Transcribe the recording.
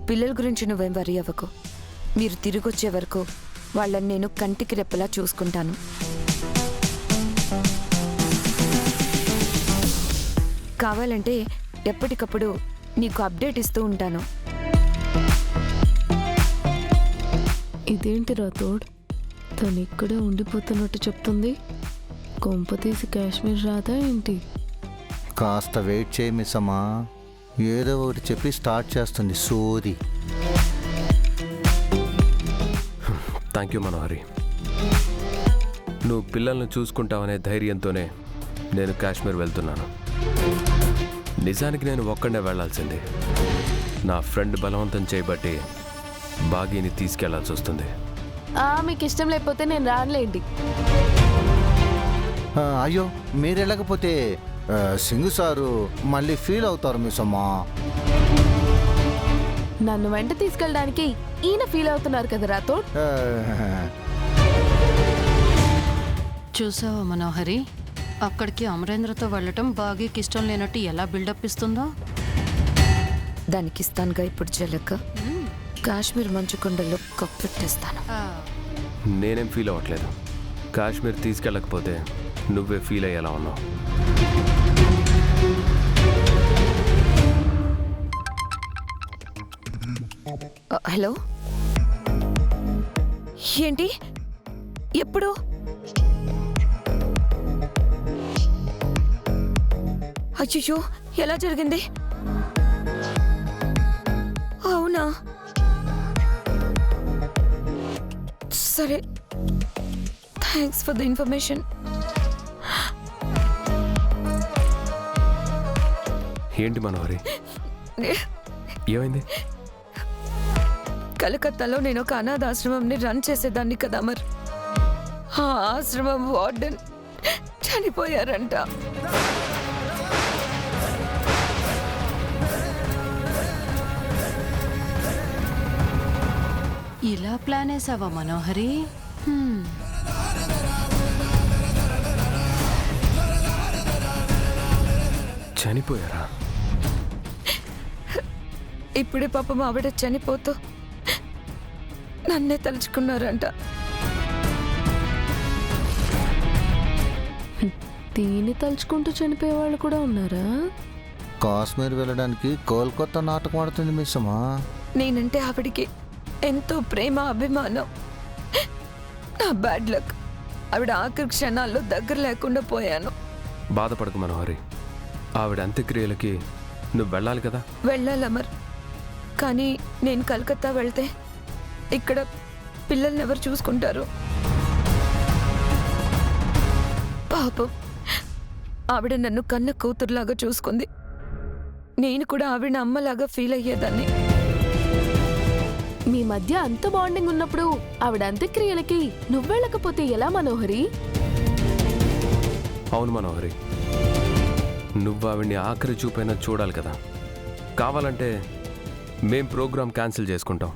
పిల్లల గురించి నువ్వేం వరి అవ్వకు. మీరు తిరిగొచ్చే వరకు వాళ్ళని నేను కంటికి రెప్పలా చూసుకుంటాను. కావాలంటే ఎప్పటికప్పుడు నీకు అప్డేట్ ఇస్తూ ఉంటాను. ఇదేంటి రాథోడ్, తను ఇక్కడే ఉండిపోతున్నట్టు చెప్తుంది. కొంప తీసి కాశ్మీర్ రాదా ఏంటి? కాస్త వెయిట్ చేయి మిస్సమ్మా, ఏదో ఒకటి చెప్పి స్టార్ట్ చేస్తుంది సోది. థ్యాంక్ యూ మనోహరి. నువ్వు పిల్లల్ని చూసుకుంటావనే ధైర్యంతోనే నేను కాశ్మీర్ వెళ్తున్నాను. నిజానికి నేను ఒక్కడే వెళ్లాల్సింది. నా ఫ్రెండ్ బలవంతం చేయబట్టి బాగీని తీసుకెళ్లాల్సి వస్తుంది. మీకు ఇష్టం లేకపోతే నేను రానులేండి. అయ్యో, మీరు వెళ్ళకపోతే సింగు సారు మళ్ళీ ఫీల్ అవుతారు మిస్సమ్మా. నన్ను వెంట తీసుకెళ్ళడానికి ఈయన ఫీల్ అవుతున్నారు కదా రాథోడ్. చూసావా మనోహరి, అక్కడికి అమరేంద్రతో వెళ్ళటం బాగీకి ఇష్టం లేనట్టు ఎలా బిల్డప్ ఇస్తుందో. దానికి ఇస్తానుగా ఇప్పుడు జలక. కాశ్మీర్ మంచు కొండల్లో కప్పెట్టేస్తాను. నేనేం ఫీల్ అవ్వట్లేదు. కాశ్మీర్ తీసుకెళ్ళకపోతే నువ్వే ఫీల్ అయ్యేలా ఉన్నావు. హలో, ఏంటి? ఎప్పుడు? అయ్యో, ఎలా జరిగింది? అవునా, సరే, థ్యాంక్స్ ఫర్ ద ఇన్ఫర్మేషన్. ఏంటి మనోహరి, ఏమైంది? కలకత్తాలో నేను ఒక అనాథాశ్రమంని రన్ చేసేదాన్ని కదా అమర్. ఆ ఆశ్రమం వార్డెన్ చనిపోయారంట. ఇలా ప్లాన్ వేసావా మనోహరి? చనిపోయారా? ఇప్పుడే పాపం ఆవిడ చనిపోతూ నన్నే తలుచుకున్నారంట. దీన్ని తలుచుకుంటూ చనిపోయే వాళ్ళు కూడా ఉన్నారా? కాశ్మీర్ వెళ్ళడానికి కోల్కతా నాటకం ఆడుతుంది మిస్సమ్మా. నేనంటే ఆవిడికి ఎంతో ప్రేమ, అభిమానం. నా బ్యాడ్ లక్, ఆవిడ ఆఖరి క్షణాల్లో దగ్గర లేకుండా పోయాను. బాధపడకు మనోహరి, ఆవిడ అంత్యక్రియలకి నువ్వు వెళ్ళాలి కదా. వెళ్ళాలి అమర్, కానీ నేను కలకత్తా వెళ్తే ఇక్కడ పిల్లల్ని ఎవరు చూసుకుంటారు? పాపం, ఆవిడ నన్ను కన్న కూతురులాగా చూసుకుంది. నేను కూడా ఆవిడ అమ్మలాగా ఫీల్ అయ్యేదాన్ని. మీ మధ్య అంత బాండింగ్ ఉన్నప్పుడు ఆవిడ అంత్యక్రియలకి నువ్వెళ్ళకపోతే ఎలా మనోహరి? అవును మనోహరి, నువ్వు ఆవిడ్ని ఆఖరి చూపైనా చూడాలి కదా. కావాలంటే మేం ప్రోగ్రామ్ క్యాన్సిల్ చేసుకుంటాం.